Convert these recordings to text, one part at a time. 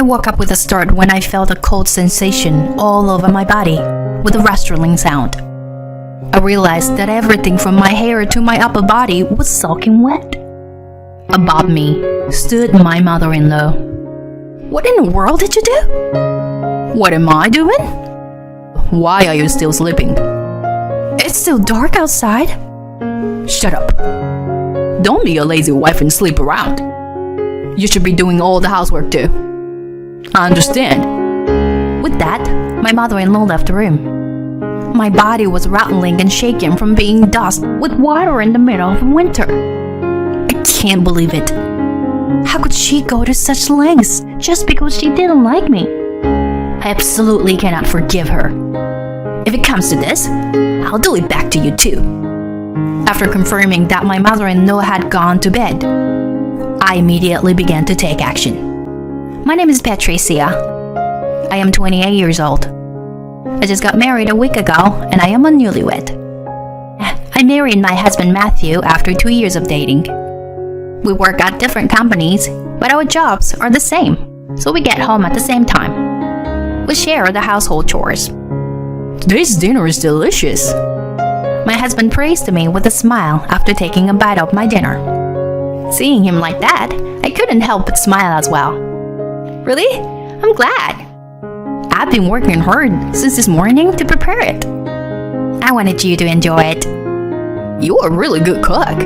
woke up with a start when I felt a cold sensation all over my body, with a rustling sound. I realized that everything from my hair to my upper body was soaking wet. Above me stood my mother-in-law. "What in the world did you do?" "What am I doing?" "Why are you still sleeping?" "It's still dark outside." "Shut up. Don't be a lazy wife and sleep around. You should be doing all the housework too." "I understand." With that, my mother-in-law left the room. My body was rattling and shaking from being dust with water in the middle of winter. I can't believe it. How could she go to such lengths just because she didn't like me? I absolutely cannot forgive her. If it comes to this, I'll do it back to you too. After confirming that my mother-in-law had gone to bed, I immediately began to take action. My name is Patricia. I am 28 years old. I just got married a week ago and I am a newlywed. I married my husband Matthew after 2 years of dating. We work at different companies, but our jobs are the same, so we get home at the same time. We share the household chores. "Today's dinner is delicious." My husband praised me with a smile after taking a bite of my dinner. Seeing him like that, I couldn't help but smile as well. "Really? I'm glad. I've been working hard since this morning to prepare it. I wanted you to enjoy it." "You're a really good cook.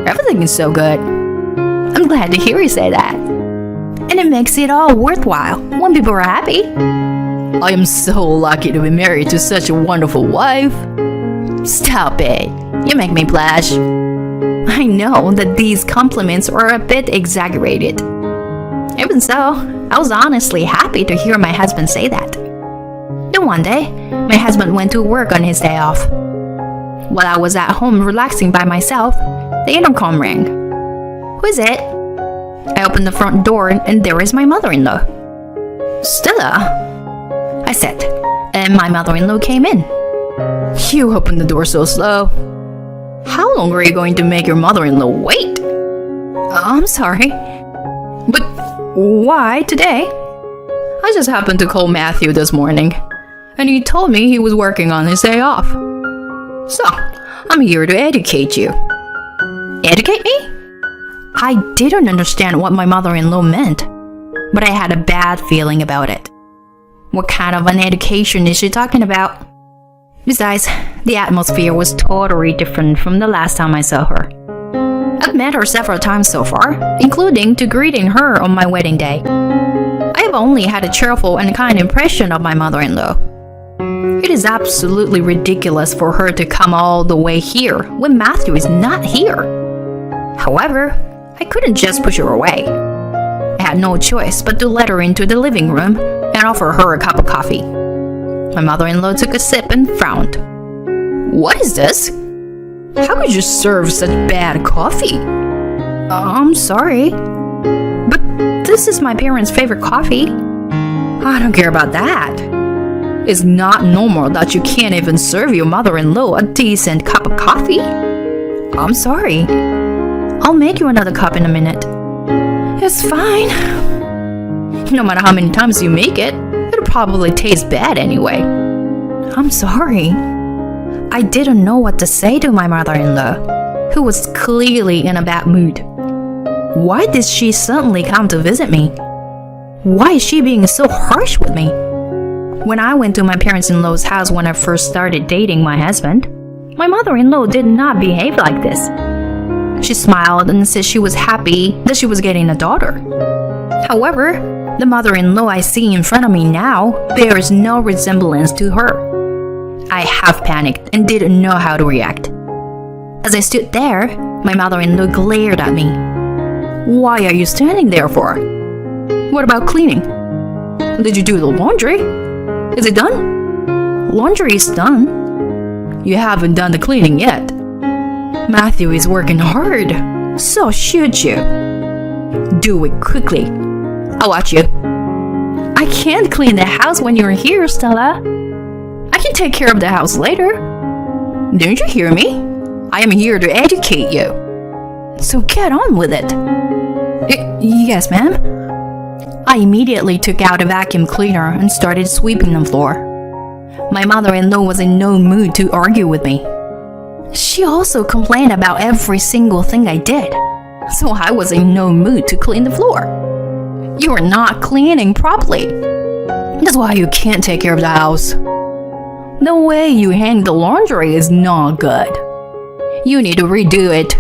Everything is so good." "I'm glad to hear you say that. And it makes it all worthwhile when people are happy." "I am so lucky to be married to such a wonderful wife." "Stop it. You make me blush." I know that these compliments are a bit exaggerated. Even so, I was honestly happy to hear my husband say that. Then one day, my husband went to work on his day off. While I was at home relaxing by myself, the intercom rang. "Who is it?" I opened the front door and there is my mother-in-law. "Stella," I said, and my mother-in-law came in. "You opened the door so slow. How long are you going to make your mother-in-law wait?" "I'm sorry." "But why today?" "I just happened to call Matthew this morning, and he told me he was working on his day off. So, I'm here to educate you." "Educate me?" I didn't understand what my mother-in-law meant, but I had a bad feeling about it. What kind of an education is she talking about? Besides, the atmosphere was totally different from the last time I saw her. I've met her several times so far, including to greeting her on my wedding day. I have only had a cheerful and kind impression of my mother-in-law. It is absolutely ridiculous for her to come all the way here when Matthew is not here. However, I couldn't just push her away. I had no choice but to let her into the living room and offer her a cup of coffee. My mother-in-law took a sip and frowned. "What is this? How could you serve such bad coffee?" "I'm sorry, but this is my parents' favorite coffee." "I don't care about that. It's not normal that you can't even serve your mother-in-law a decent cup of coffee." "I'm sorry. I'll make you another cup in a minute." "It's fine. No matter how many times you make it, it'll probably taste bad anyway." "I'm sorry." I didn't know what to say to my mother-in-law, who was clearly in a bad mood. Why did she suddenly come to visit me? Why is she being so harsh with me? When I went to my parents-in-law's house when I first started dating my husband, my mother-in-law did not behave like this. She smiled and said she was happy that she was getting a daughter. However, the mother-in-law I see in front of me now bears no resemblance to her. I half panicked and didn't know how to react. As I stood there, my mother-in-law glared at me. "Why are you standing there for? What about cleaning? Did you do the laundry? Is it done?" "Laundry is done." "You haven't done the cleaning yet. Matthew is working hard, so should you? Do it quickly. I'll watch you." "I can't clean the house when you're here, Stella." "I can take care of the house later." "Didn't you hear me? I am here to educate you. So get on with it." Yes, ma'am." I I immediately took out a vacuum cleaner and started sweeping the floor. My mother-in-law was in no mood to argue with me. She also complained about every single thing I did, so I was in no mood to clean the floor. You are not cleaning properly. That's why you can't take care of the house. The way you hang the laundry is not good. You need to redo it.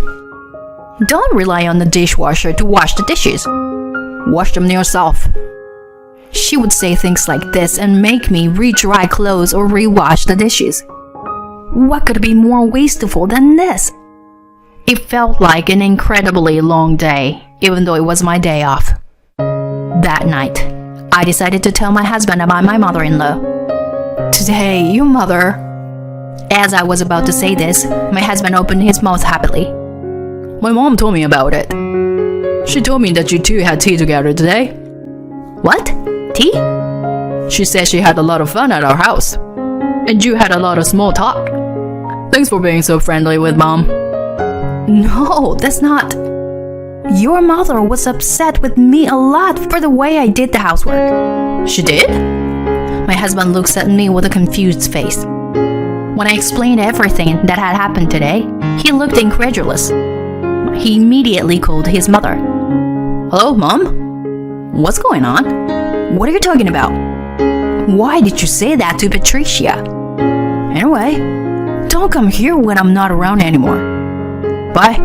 Don't rely on the dishwasher to wash the dishes. Wash them yourself. She would say things like this and make me re-dry clothes or re-wash the dishes. What could be more wasteful than this? It felt like an incredibly long day, even though it was my day off. That night, I decided to tell my husband about my mother-in-law. Today, your mother... As I was about to say this, my husband opened his mouth happily. My mom told me about it. She told me that you two had tea together today. What? Tea? She said she had a lot of fun at our house. And you had a lot of small talk. Thanks for being so friendly with Mom. No, that's not... Your mother was upset with me a lot for the way I did the housework. She did? My husband looks at me with a confused face. When I explained everything that had happened today, he looked incredulous. He immediately called his mother. Hello, Mom? What's going on? What are you talking about? Why did you say that to Patricia? Anyway, don't come here when I'm not around anymore. Bye.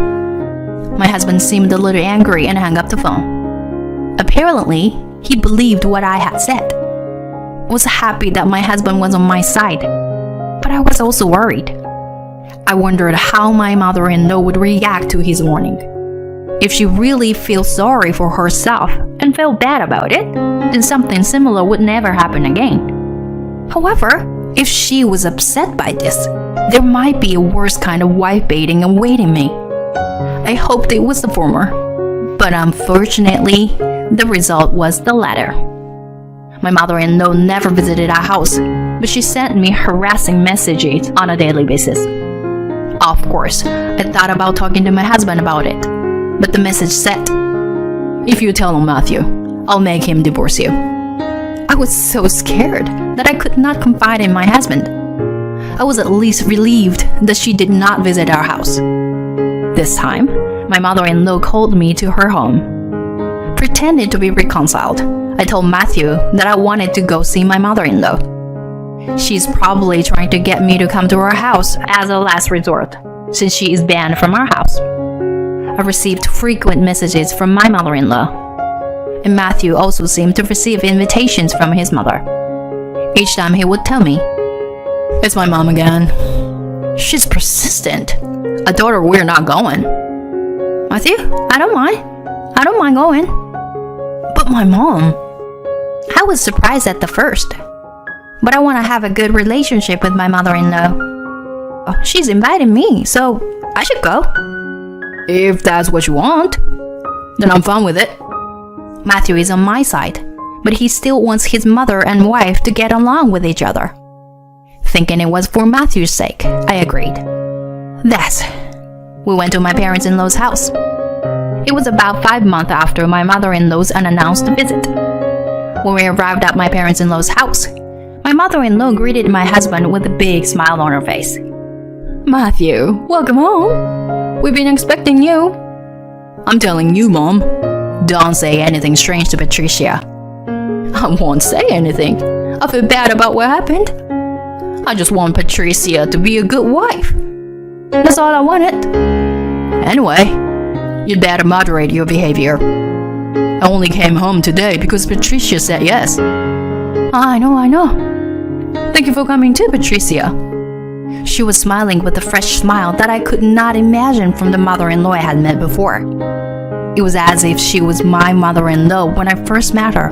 My husband seemed a little angry and hung up the phone. Apparently, he believed what I had said. I was happy that my husband was on my side, but I was also worried. I wondered how my mother-in-law would react to his warning. If she really feels sorry for herself and felt bad about it, then something similar would never happen again. However, if she was upset by this, there might be a worse kind of wife baiting awaiting me. I hoped it was the former, but unfortunately, the result was the latter. My mother-in-law never visited our house, but she sent me harassing messages on a daily basis. Of course, I thought about talking to my husband about it, but the message said, "If you tell him, Matthew, I'll make him divorce you." I was so scared that I could not confide in my husband. I was at least relieved that she did not visit our house. This time, my mother-in-law called me to her home. Pretending to be reconciled, I told Matthew that I wanted to go see my mother-in-law. She's probably trying to get me to come to her house as a last resort, since she is banned from our house. I received frequent messages from my mother-in-law, and Matthew also seemed to receive invitations from his mother. Each time he would tell me, "It's my mom again. She's persistent. I told her we're not going." Matthew, I don't mind going. But my mom... I was surprised at the first, but I want to have a good relationship with my mother-in-law. She's invited me, so I should go. If that's what you want, then I'm fine with it. Matthew is on my side, but he still wants his mother and wife to get along with each other. Thinking it was for Matthew's sake, I agreed. Thus, we went to my parents-in-law's house. It was about 5 months after my mother-in-law's unannounced visit. When we arrived at my parents-in-law's house, my mother-in-law greeted my husband with a big smile on her face. "Matthew, welcome home. We've been expecting you." "I'm telling you, Mom, don't say anything strange to Patricia." "I won't say anything. I feel bad about what happened. I just want Patricia to be a good wife. That's all I wanted. Anyway, you'd better moderate your behavior. I only came home today because Patricia said yes." I know. Thank you for coming too, Patricia." She was smiling with a fresh smile that I could not imagine from the mother-in-law I had met before. It was as if she was my mother-in-law when I first met her.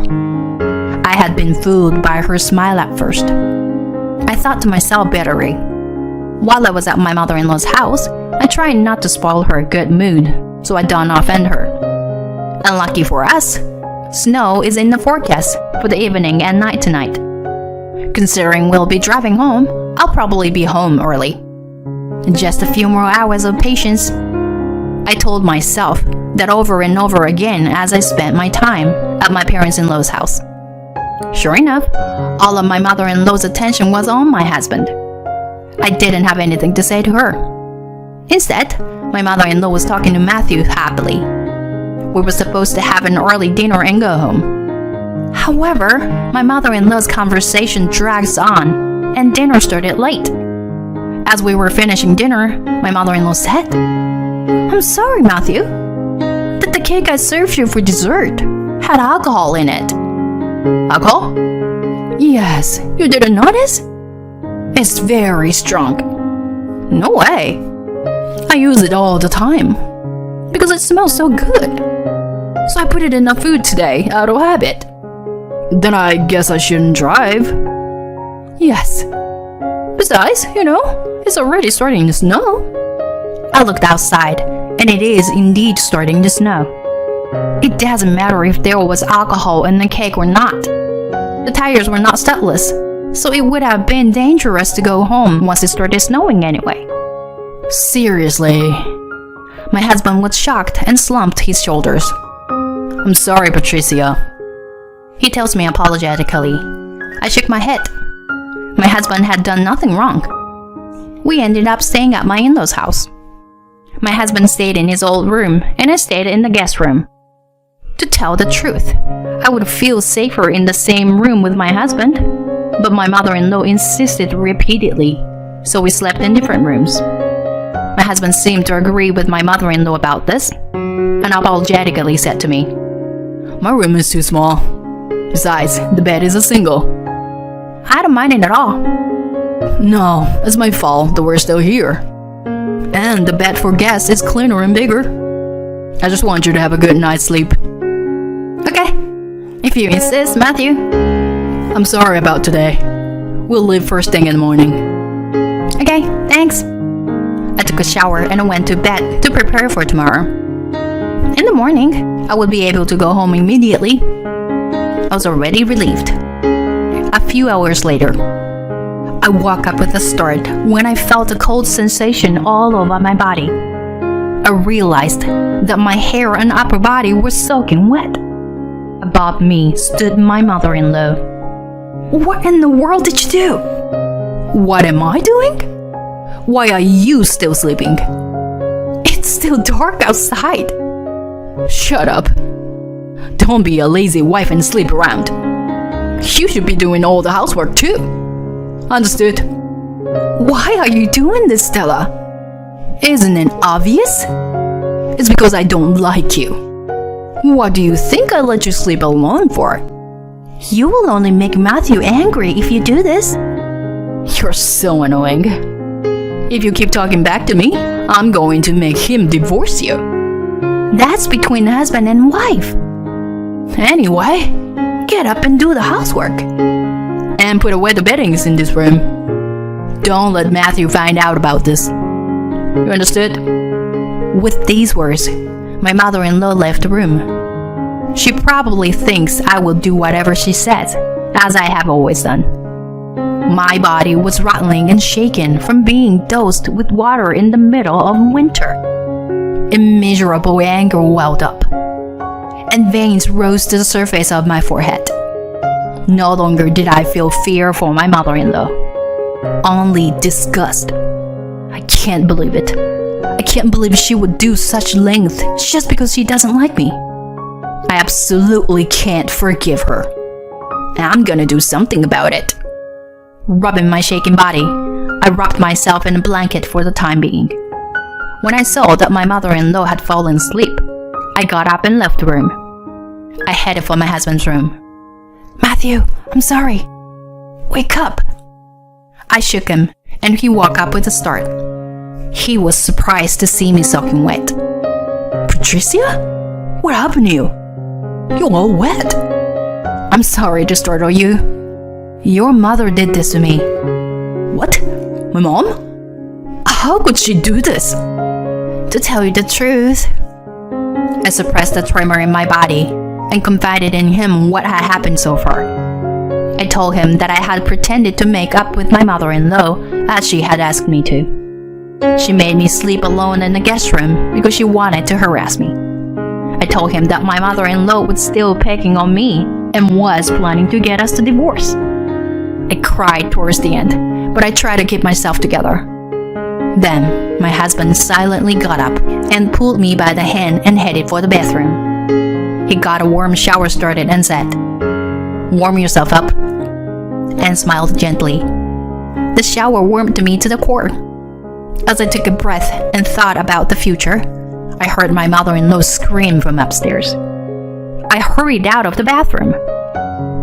I had been fooled by her smile at first. I thought to myself bitterly. While I was at my mother-in-law's house, I tried not to spoil her good mood, so I don't offend her. Unlucky for us, snow is in the forecast for the evening and night tonight. Considering we'll be driving home, I'll probably be home early. Just a few more hours of patience. I told myself that over and over again as I spent my time at my parents-in-law's house. Sure enough, all of my mother-in-law's attention was on my husband. I didn't have anything to say to her. Instead, my mother-in-law was talking to Matthew happily. We were supposed to have an early dinner and go home. However, my mother-in-law's conversation drags on, and dinner started late. As we were finishing dinner, my mother-in-law said, "I'm sorry, Matthew, that the cake I served you for dessert had alcohol in it." "Alcohol?" "Yes, you didn't notice? It's very strong." "No way. I use it all the time because it smells so good. So I put it in the food today out of habit." "Then I guess I shouldn't drive." "Yes. Besides, it's already starting to snow." I looked outside, and it is indeed starting to snow. It doesn't matter if there was alcohol in the cake or not. The tires were not studdless, so it would have been dangerous to go home once it started snowing anyway. "Seriously?" My husband was shocked and slumped his shoulders. "I'm sorry, Patricia," he tells me apologetically. I shook my head. My husband had done nothing wrong. We ended up staying at my in-laws' house. My husband stayed in his old room, and I stayed in the guest room. To tell the truth, I would feel safer in the same room with my husband, but my mother-in-law insisted repeatedly, so we slept in different rooms. My husband seemed to agree with my mother-in-law about this, and apologetically said to me, "My room is too small. Besides, the bed is a single." I don't mind it at all. "No, it's my fault that we're still here. And the bed for guests is cleaner and bigger. I just want you to have a good night's sleep." "Okay, if you insist, Matthew." "I'm sorry about today. We'll leave first thing in the morning." "Okay, thanks." I took a shower and I went to bed to prepare for tomorrow. In the morning, I would be able to go home immediately. I was already relieved. A few hours later, I woke up with a start when I felt a cold sensation all over my body. I realized that my hair and upper body were soaking wet. Above me stood my mother-in-law. "What in the world did you do?" "What am I doing? Why are you still sleeping?" "It's still dark outside." "Shut up. Don't be a lazy wife and sleep around. You should be doing all the housework too." "Understood." "Why are you doing this, Stella?" "Isn't it obvious? It's because I don't like you. What do you think I let you sleep alone for?" "You will only make Matthew angry if you do this." "You're so annoying. If you keep talking back to me, I'm going to make him divorce you." "That's between husband and wife." "Anyway, get up and do the housework. And put away the beddings in this room. Don't let Matthew find out about this. You understood?" With these words, my mother-in-law left the room. She probably thinks I will do whatever she says, as I have always done. My body was rattling and shaking from being dosed with water in the middle of winter. Immeasurable anger welled up, and veins rose to the surface of my forehead. No longer did I feel fear for my mother-in-law, only disgust. I can't believe it. I can't believe she would do such length just because she doesn't like me. I absolutely can't forgive her. I'm gonna do something about it. Rubbing my shaking body, I wrapped myself in a blanket for the time being. When I saw that my mother-in-law had fallen asleep, I got up and left the room. I headed for my husband's room. "Matthew, I'm sorry. Wake up." I shook him, and he woke up with a start. He was surprised to see me soaking wet. "Patricia? What happened to you? You're all wet." "I'm sorry to startle you. Your mother did this to me." "What? My mom? How could she do this?" "To tell you the truth," I suppressed a tremor in my body and confided in him what had happened so far. I told him that I had pretended to make up with my mother-in-law as she had asked me to. She made me sleep alone in the guest room because she wanted to harass me. I told him that my mother-in-law was still picking on me and was planning to get us to divorce. I cried towards the end, but I tried to keep myself together. Then, my husband silently got up and pulled me by the hand and headed for the bathroom. He got a warm shower started and said, "Warm yourself up," and smiled gently. The shower warmed me to the core. As I took a breath and thought about the future, I heard my mother-in-law scream from upstairs. I hurried out of the bathroom,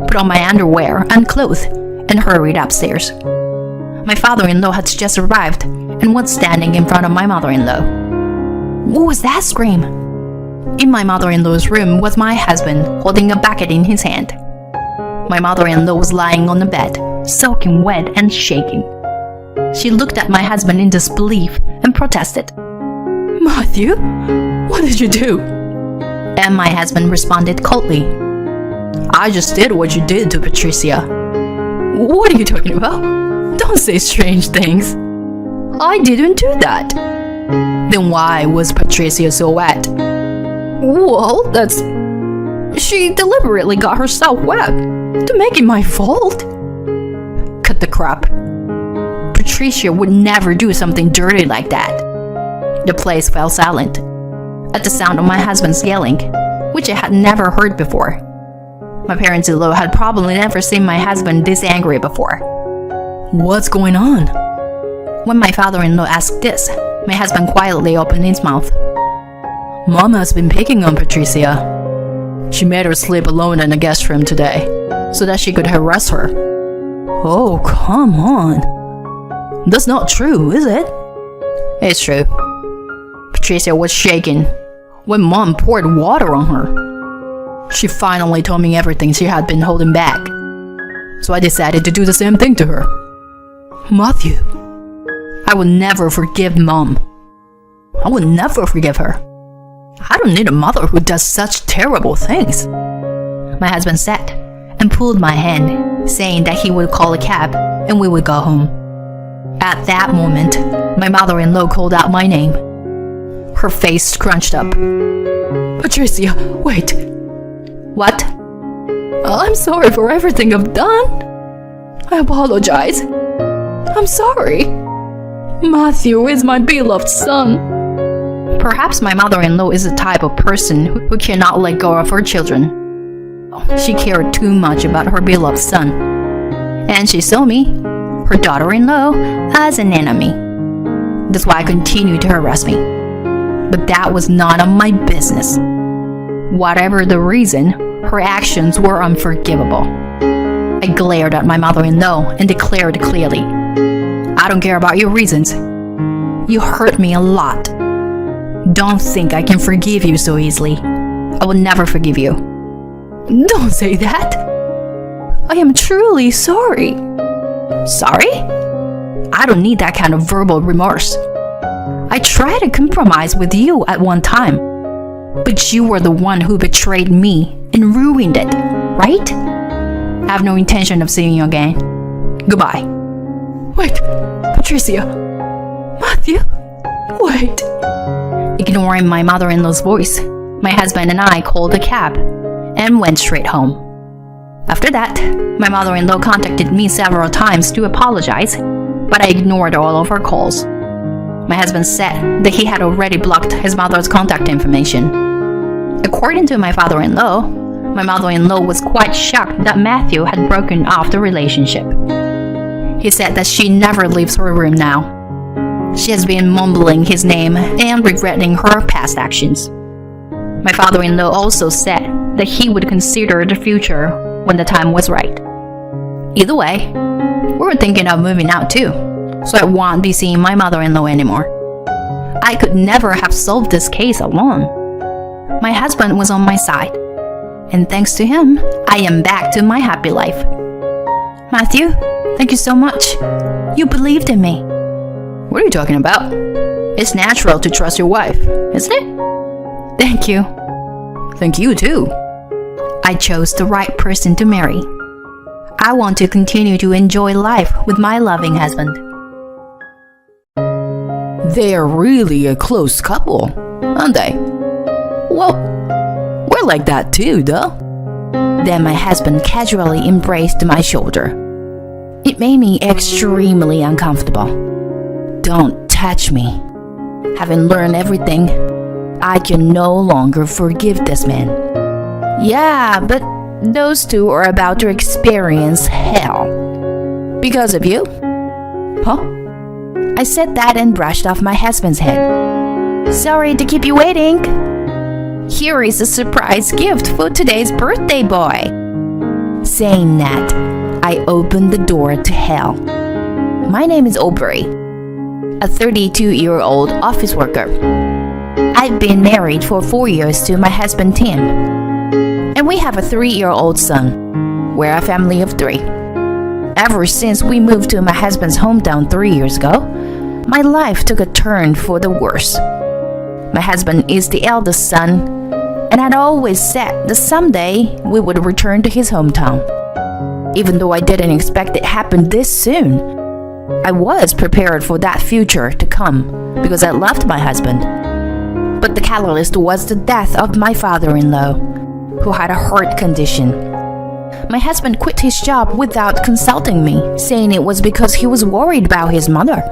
put on my underwear and clothes, and hurried upstairs. My father-in-law had just arrived and was standing in front of my mother-in-law. What was that scream? In my mother-in-law's room was my husband holding a bucket in his hand. My mother-in-law was lying on the bed, soaking wet and shaking. She looked at my husband in disbelief and protested. "Matthew, what did you do?" And my husband responded coldly. "I just did what you did to Patricia." "What are you talking about? Don't say strange things." "I didn't do that." "Then why was Patricia so wet?" "Well, she deliberately got herself wet to make it my fault." "Cut the crap. Patricia would never do something dirty like that." The place fell silent at the sound of my husband's yelling, which I had never heard before. My parents-in-law had probably never seen my husband this angry before. "What's going on?" When my father-in-law asked this, my husband quietly opened his mouth. "Mom has been picking on Patricia. She made her sleep alone in the guest room today, so that she could harass her." "Oh, come on. That's not true, is it?" "It's true. Patricia was shaking when Mom poured water on her. She finally told me everything she had been holding back, so I decided to do the same thing to her." "Matthew, I will never forgive Mom. I will never forgive her. I don't need a mother who does such terrible things," my husband said, and pulled my hand, saying that he would call a cab and we would go home. At that moment, my mother-in-law called out my name. Her face scrunched up. "Patricia, wait." "What?" "I'm sorry for everything I've done. I apologize. I'm sorry. Matthew is my beloved son." Perhaps my mother-in-law is the type of person who cannot let go of her children. She cared too much about her beloved son, and she saw me, her daughter-in-law, as an enemy. That's why I continued to harass me. But that was none of my business. Whatever the reason, her actions were unforgivable. I glared at my mother-in-law and declared clearly, "I don't care about your reasons. You hurt me a lot. Don't think I can forgive you so easily. I will never forgive you." "Don't say that. I am truly sorry." "Sorry? I don't need that kind of verbal remorse. I tried to compromise with you at one time, but you were the one who betrayed me and ruined it, right? I have no intention of seeing you again. Goodbye." "Wait, Patricia. Matthew, wait." Ignoring my mother-in-law's voice, my husband and I called a cab and went straight home. After that, my mother-in-law contacted me several times to apologize, but I ignored all of her calls. My husband said that he had already blocked his mother's contact information. According to my father-in-law, my mother-in-law was quite shocked that Matthew had broken off the relationship. He said that she never leaves her room now. She has been mumbling his name and regretting her past actions. My father-in-law also said that he would consider the future when the time was right. Either way, we were thinking of moving out too, so I won't be seeing my mother-in-law anymore. I could never have solved this case alone. My husband was on my side, and thanks to him, I am back to my happy life. Matthew, thank you so much. You believed in me. What are you talking about? It's natural to trust your wife, isn't it? Thank you. Thank you too. I chose the right person to marry. I want to continue to enjoy life with my loving husband. They're really a close couple, aren't they? Well, like that too, though. Then my husband casually embraced my shoulder. It made me extremely uncomfortable. Don't touch me. Having learned everything, I can no longer forgive this man. Yeah, but those two are about to experience hell. Because of you? Huh? I said that and brushed off my husband's head. Sorry to keep you waiting. Here is a surprise gift for today's birthday boy. Saying that, I opened the door to hell. My name is Aubrey, a 32-year-old office worker. I've been married for 4 years to my husband Tim, and we have a 3-year-old son. We're a family of 3. Ever since we moved to my husband's hometown 3 years ago, my life took a turn for the worse. My husband is the eldest son, and I'd always said that someday we would return to his hometown. Even though I didn't expect it to happen this soon, I was prepared for that future to come because I loved my husband. But the catalyst was the death of my father-in-law, who had a heart condition. My husband quit his job without consulting me, saying it was because he was worried about his mother.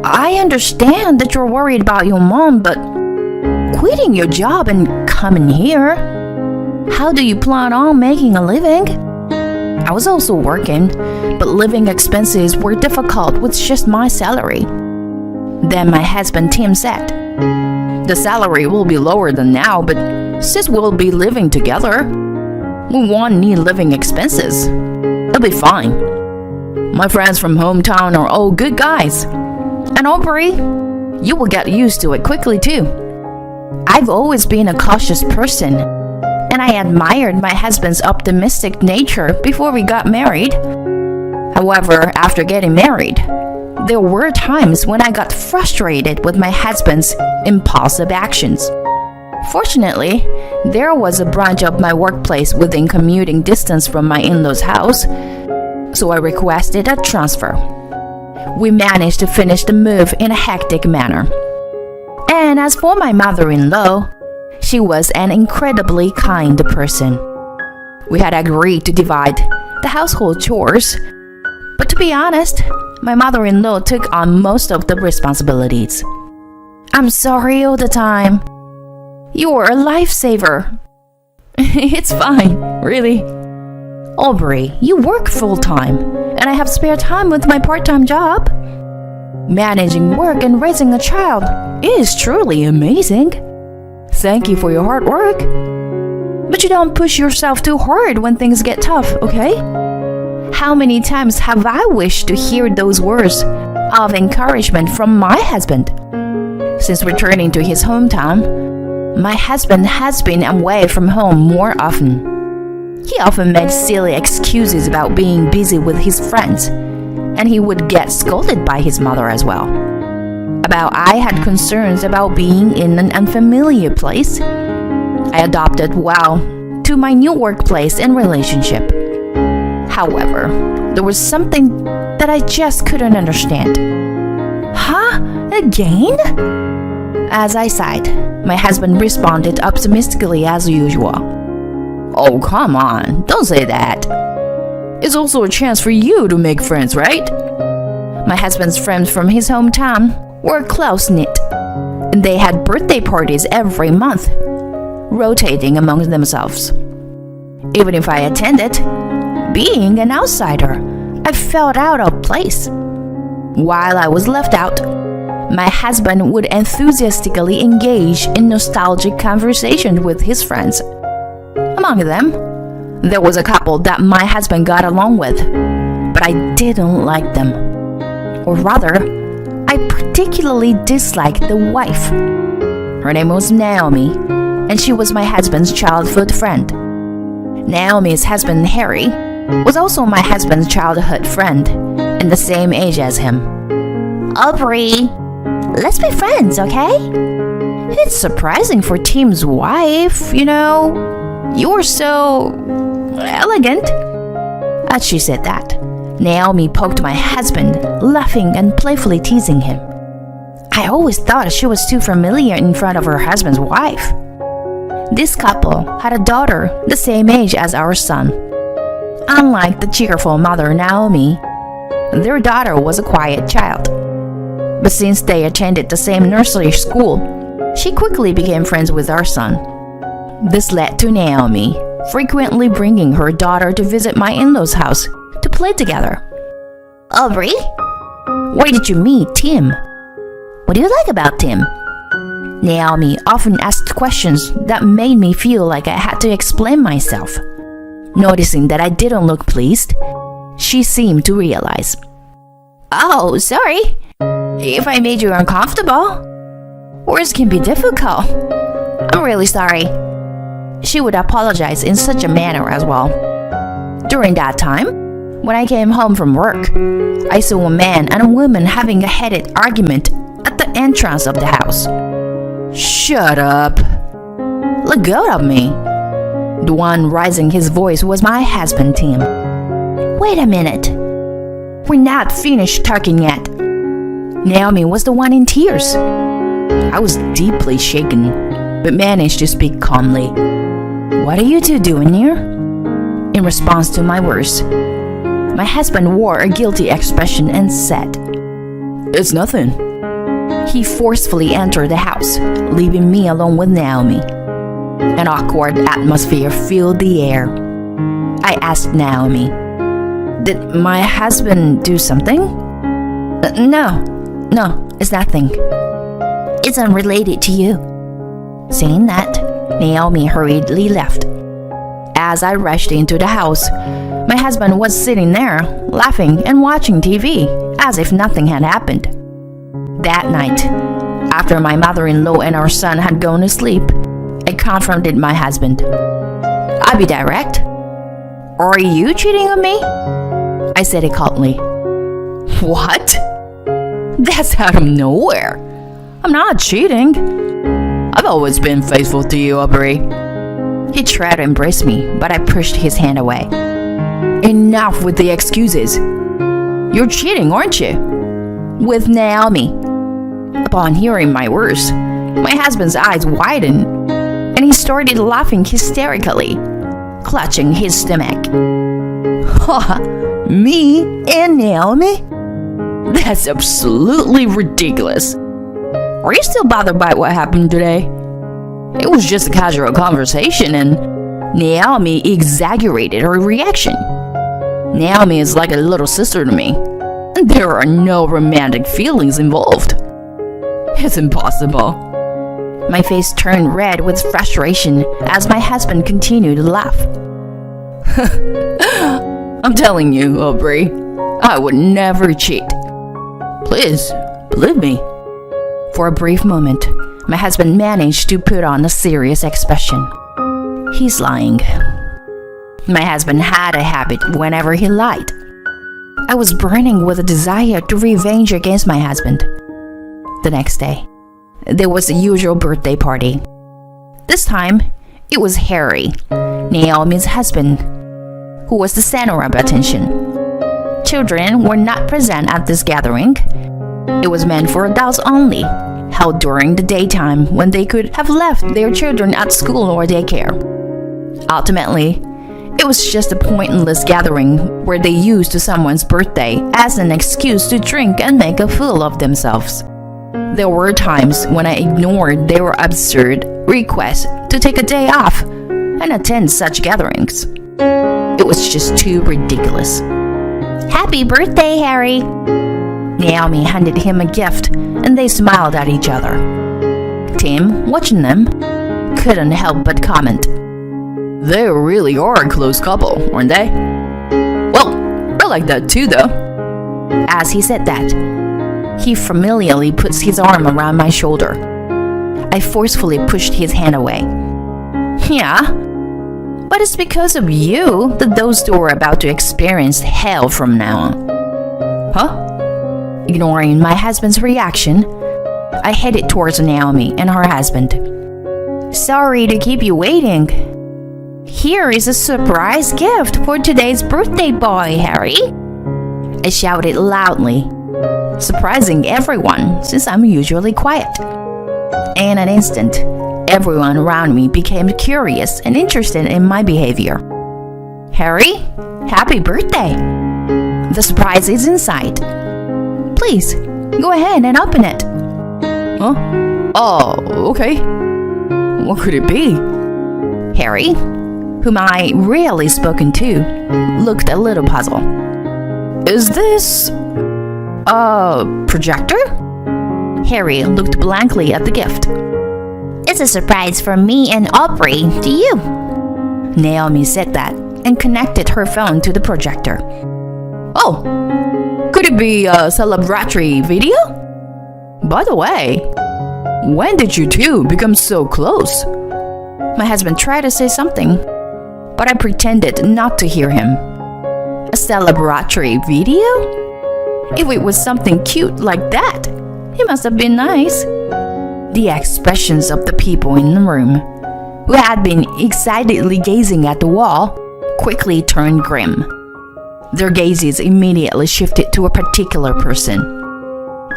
I understand that you're worried about your mom, but quitting your job and coming here? How do you plan on making a living? I was also working, but living expenses were difficult with just my salary. Then my husband Tim said, the salary will be lower than now, but since we'll be living together, we won't need living expenses. It'll be fine. My friends from hometown are all good guys. And Aubrey, you will get used to it quickly too. I've always been a cautious person, and I admired my husband's optimistic nature before we got married. However, after getting married, there were times when I got frustrated with my husband's impulsive actions. Fortunately, there was a branch of my workplace within commuting distance from my in-laws' house, so I requested a transfer. We managed to finish the move in a hectic manner. And as for my mother-in-law, she was an incredibly kind person. We had agreed to divide the household chores, but to be honest, my mother-in-law took on most of the responsibilities. I'm sorry all the time. You're a lifesaver. It's fine, really. Aubrey, you work full-time, and I have spare time with my part-time job. Managing work and raising a child is truly amazing. Thank you for your hard work. But you don't push yourself too hard when things get tough, okay? How many times have I wished to hear those words of encouragement from my husband? Since returning to his hometown, my husband has been away from home more often. He often made silly excuses about being busy with his friends, and he would get scolded by his mother as well. About I had concerns about being in an unfamiliar place. I adapted well to my new workplace and relationship. However, there was something that I just couldn't understand. Huh? Again? As I sighed, my husband responded optimistically as usual. Oh, come on, don't say that. It's also a chance for you to make friends, right? My husband's friends from his hometown were close-knit, and they had birthday parties every month, rotating among themselves. Even if I attended, being an outsider, I felt out of place. While I was left out, my husband would enthusiastically engage in nostalgic conversations with his friends. Among them, there was a couple that my husband got along with, but I didn't like them. Or rather, I particularly disliked the wife. Her name was Naomi, and she was my husband's childhood friend. Naomi's husband, Harry, was also my husband's childhood friend, and the same age as him. Aubrey, let's be friends, okay? It's surprising for Tim's wife, you know. You're so elegant. As she said that, Naomi poked my husband, laughing and playfully teasing him. I always thought she was too familiar in front of her husband's wife. This couple had a daughter the same age as our son. Unlike the cheerful mother Naomi, their daughter was a quiet child. But since they attended the same nursery school, she quickly became friends with our son. This led to Naomi frequently bringing her daughter to visit my in-laws' house to play together. Aubrey, where did you meet Tim? What do you like about Tim? Naomi often asked questions that made me feel like I had to explain myself. Noticing that I didn't look pleased, she seemed to realize. Oh, sorry. If I made you uncomfortable. Words can be difficult. I'm really sorry. She would apologize in such a manner as well. During that time, when I came home from work, I saw a man and a woman having a heated argument at the entrance of the house. Shut up. Let go of me. The one raising his voice was my husband, Tim. Wait a minute. We're not finished talking yet. Naomi was the one in tears. I was deeply shaken, but managed to speak calmly. What are you two doing here? In response to my words, my husband wore a guilty expression and said, It's nothing. He forcefully entered the house, leaving me alone with Naomi. An awkward atmosphere filled the air. I asked Naomi, Did my husband do something? No, it's nothing. It's unrelated to you. Saying that, Naomi hurriedly left. As I rushed into the house, my husband was sitting there, laughing and watching TV, as if nothing had happened. That night, after my mother-in-law and our son had gone to sleep, I confronted my husband. I'll be direct. Are you cheating on me? I said it coldly. What? That's out of nowhere. I'm not cheating. I've always been faithful to you, Aubrey. He tried to embrace me, but I pushed his hand away. Enough with the excuses. You're cheating, aren't you? With Naomi. Upon hearing my words, my husband's eyes widened, and he started laughing hysterically, clutching his stomach. Me and Naomi? That's absolutely ridiculous. Are you still bothered by what happened today? It was just a casual conversation and Naomi exaggerated her reaction. Naomi is like a little sister to me. There are no romantic feelings involved. It's impossible. My face turned red with frustration as my husband continued to laugh. I'm telling you, Aubrey, I would never cheat. Please, believe me. For a brief moment, my husband managed to put on a serious expression. He's lying. My husband had a habit whenever he lied. I was burning with a desire to revenge against my husband. The next day, there was the usual birthday party. This time, it was Harry, Naomi's husband, who was the center of attention. Children were not present at this gathering. It was meant for adults only, held during the daytime when they could have left their children at school or daycare. Ultimately, it was just a pointless gathering where they used someone's birthday as an excuse to drink and make a fool of themselves. There were times when I ignored their absurd requests to take a day off and attend such gatherings. It was just too ridiculous. Happy birthday, Harry! Naomi handed him a gift and they smiled at each other. Tim, watching them, couldn't help but comment. They really are a close couple, aren't they? Well, I like that too, though. As he said that, he familiarly puts his arm around my shoulder. I forcefully pushed his hand away. Yeah, but it's because of you that those two are about to experience hell from now on. Huh? Ignoring my husband's reaction, I headed towards Naomi and her husband. Sorry to keep you waiting. Here is a surprise gift for today's birthday boy, Harry. I shouted loudly, surprising everyone since I'm usually quiet. In an instant, everyone around me became curious and interested in my behavior. "Harry, happy birthday! The surprise is inside. Please, go ahead and open it." Huh? Oh, okay. What could it be? Harry, whom I rarely spoken to, looked a little puzzled. Is this a projector? Harry looked blankly at the gift. "It's a surprise for me and Aubrey to you." Naomi said that and connected her phone to the projector. Oh, could it be a celebratory video? By the way, when did you two become so close? My husband tried to say something, but I pretended not to hear him. A celebratory video? If it was something cute like that, it must have been nice. The expressions of the people in the room, who had been excitedly gazing at the wall, quickly turned grim. Their gazes immediately shifted to a particular person.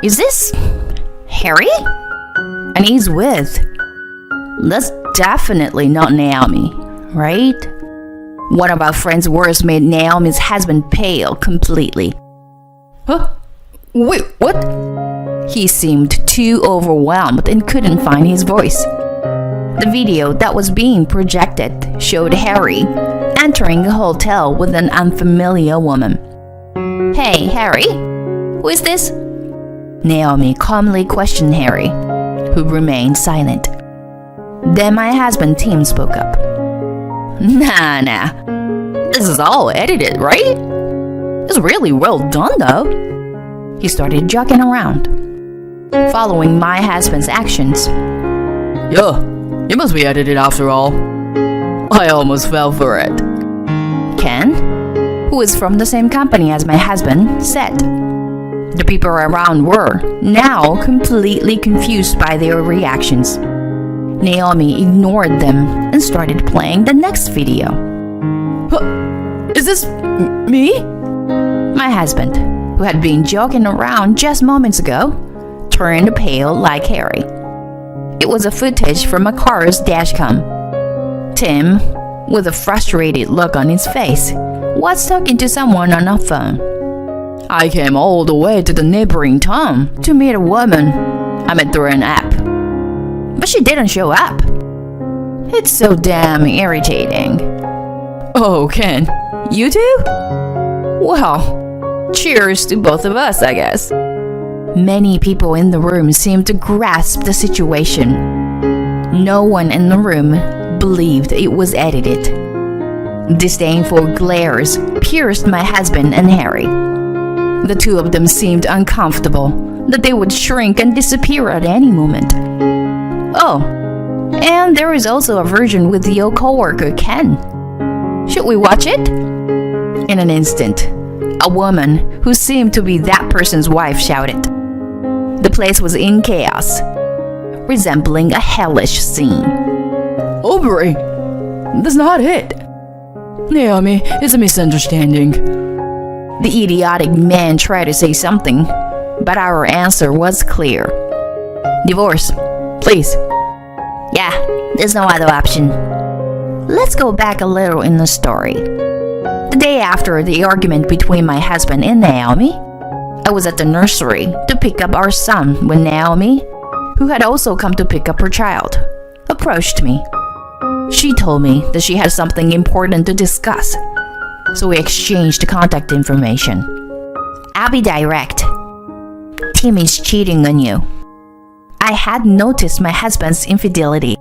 "Is this Harry? And he's with... That's definitely not Naomi, right?" One of our friend's words made Naomi's husband pale completely. Huh? Wait, what? He seemed too overwhelmed and couldn't find his voice. The video that was being projected showed Harry entering a hotel with an unfamiliar woman. "Hey, Harry, who is this?" Naomi calmly questioned Harry, who remained silent. Then my husband Tim spoke up. Nah. This is all edited, right? It's really well done, though." He started joking around, following my husband's actions. Yeah, it must be edited after all. I almost fell for it. Ken, who is from the same company as my husband, said. The people around were now completely confused by their reactions. Naomi ignored them and started playing the next video. Is this me? My husband, who had been joking around just moments ago, turned pale like Harry. It was a footage from a car's dashcam. Tim, with a frustrated look on his face, was talking to someone on a phone. "I came all the way to the neighboring town to meet a woman I met through an app, but she didn't show up. It's so damn irritating." "Oh, Ken, you too? Well, cheers to both of us, I guess." Many people in the room seemed to grasp the situation. No one in the room believed it was edited. Disdainful glares pierced my husband and Harry. The two of them seemed uncomfortable that they would shrink and disappear at any moment. Oh, and there is also a version with your coworker Ken. Should we watch it? In an instant, a woman who seemed to be that person's wife shouted. The place was in chaos, resembling a hellish scene. "Aubrey, that's not it. Naomi, it's a misunderstanding." The idiotic man tried to say something, but our answer was clear. "Divorce, please." "Yeah, there's no other option." Let's go back a little in the story. The day after the argument between my husband and Naomi, I was at the nursery to pick up our son when Naomi, who had also come to pick up her child, approached me. She told me that she had something important to discuss, so we exchanged contact information. "I'll be direct. Tim is cheating on you." I had noticed my husband's infidelity,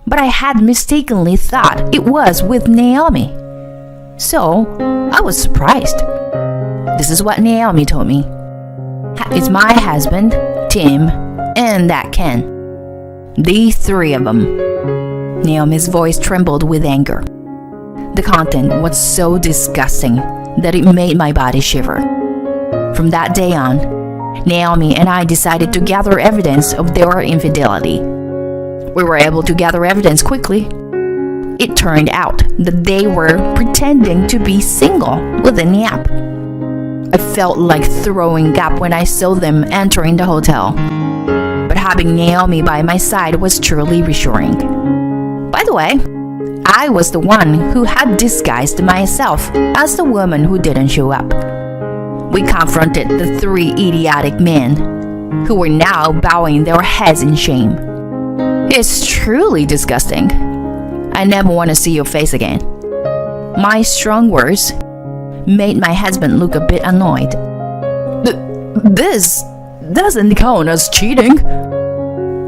but I had mistakenly thought it was with Naomi. So I was surprised. This is what Naomi told me. "It's my husband, Tim, and that Ken. The three of them." Naomi's voice trembled with anger. The content was so disgusting that it made my body shiver. From that day on, Naomi and I decided to gather evidence of their infidelity. We were able to gather evidence quickly. It turned out that they were pretending to be single within the app. I felt like throwing up when I saw them entering the hotel, but having Naomi by my side was truly reassuring. By the way, I was the one who had disguised myself as the woman who didn't show up. We confronted the three idiotic men, who were now bowing their heads in shame. It's truly disgusting. I never want to see your face again. My strong words made my husband look a bit annoyed. This doesn't count as cheating.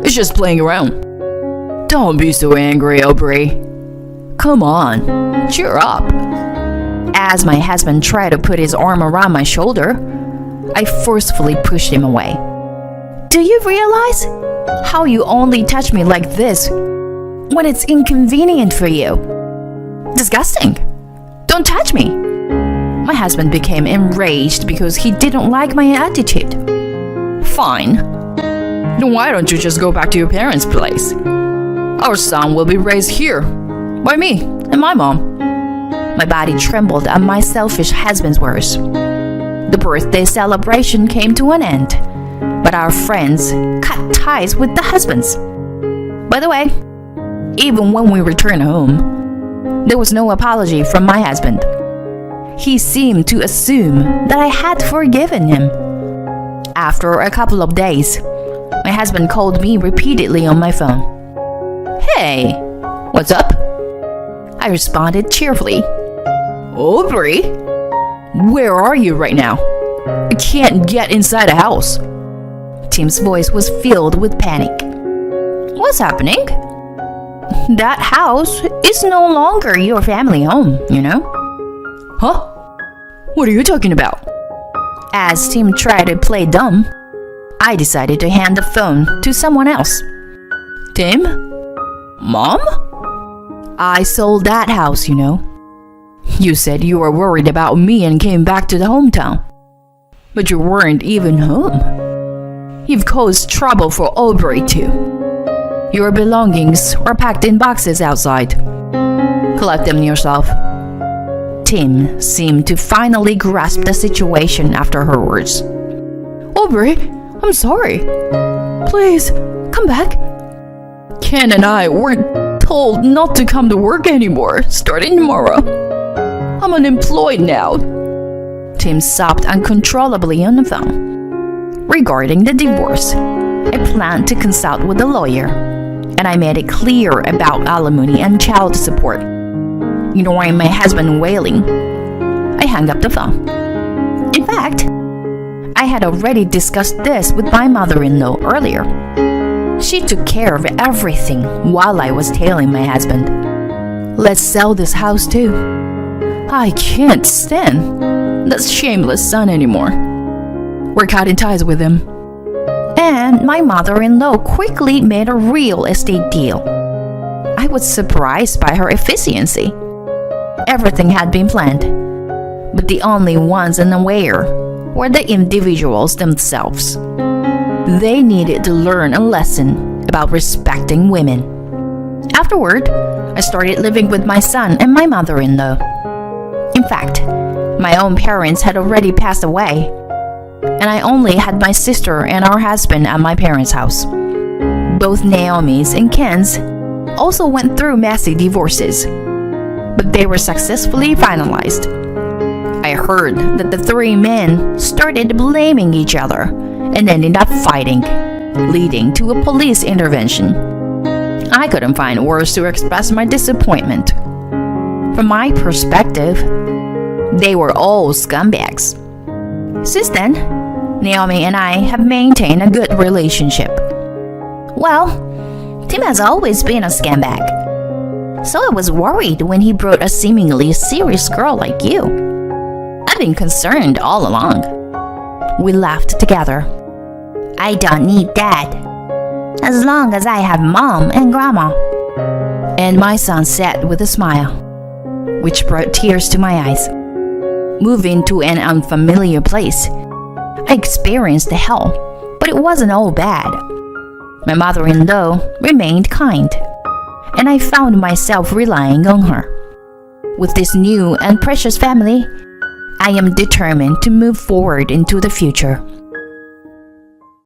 It's just playing around. Don't be so angry, Aubrey. Come on, cheer up. As my husband tried to put his arm around my shoulder, I forcefully pushed him away. Do you realize how you only touch me like this when it's inconvenient for you? Disgusting. Don't touch me. My husband became enraged because he didn't like my attitude. Fine. Then why don't you just go back to your parents' place? Our son will be raised here by me and my mom. My body trembled at my selfish husband's words. The birthday celebration came to an end, but our friends cut ties with the husbands. By the way, even when we returned home, there was no apology from my husband. He seemed to assume that I had forgiven him. After a couple of days, my husband called me repeatedly on my phone. Hey, what's up? I responded cheerfully. Aubrey, where are you right now? I can't get inside the house. Tim's voice was filled with panic. What's happening? That house is no longer your family home, you know? Huh? What are you talking about? As Tim tried to play dumb, I decided to hand the phone to someone else. Tim? Mom? I sold that house, you know. You said you were worried about me and came back to the hometown. But you weren't even home. You've caused trouble for Aubrey too. Your belongings are packed in boxes outside. Collect them yourself. Tim seemed to finally grasp the situation after her words. Aubrey, I'm sorry. Please, come back. Ken and I weren't told not to come to work anymore starting tomorrow. I'm unemployed now. Tim sobbed uncontrollably on the phone. Regarding the divorce, I planned to consult with a lawyer, and I made it clear about alimony and child support. Ignoring my husband wailing, I hung up the phone. In fact, I had already discussed this with my mother-in-law earlier. She took care of everything while I was telling my husband, let's sell this house too. I can't stand that shameless son anymore. We're cutting ties with him. And my mother-in-law quickly made a real estate deal. I was surprised by her efficiency. Everything had been planned, but the only ones unaware were the individuals themselves. They needed to learn a lesson about respecting women. Afterward, I started living with my son and my mother-in-law. In fact, my own parents had already passed away, and I only had my sister and our husband at my parents' house. Both Naomi's and Ken's also went through messy divorces, but they were successfully finalized. I heard that the three men started blaming each other and ended up fighting, leading to a police intervention. I couldn't find words to express my disappointment. From my perspective, they were all scumbags. Since then, Naomi and I have maintained a good relationship. Well, Tim has always been a scumbag. So I was worried when he brought a seemingly serious girl like you. I've been concerned all along. We laughed together. I don't need dad, as long as I have mom and grandma. And my son said with a smile, which brought tears to my eyes. Moving to an unfamiliar place, I experienced hell, but it wasn't all bad. My mother-in-law remained kind, and I found myself relying on her. With this new and precious family, I am determined to move forward into the future.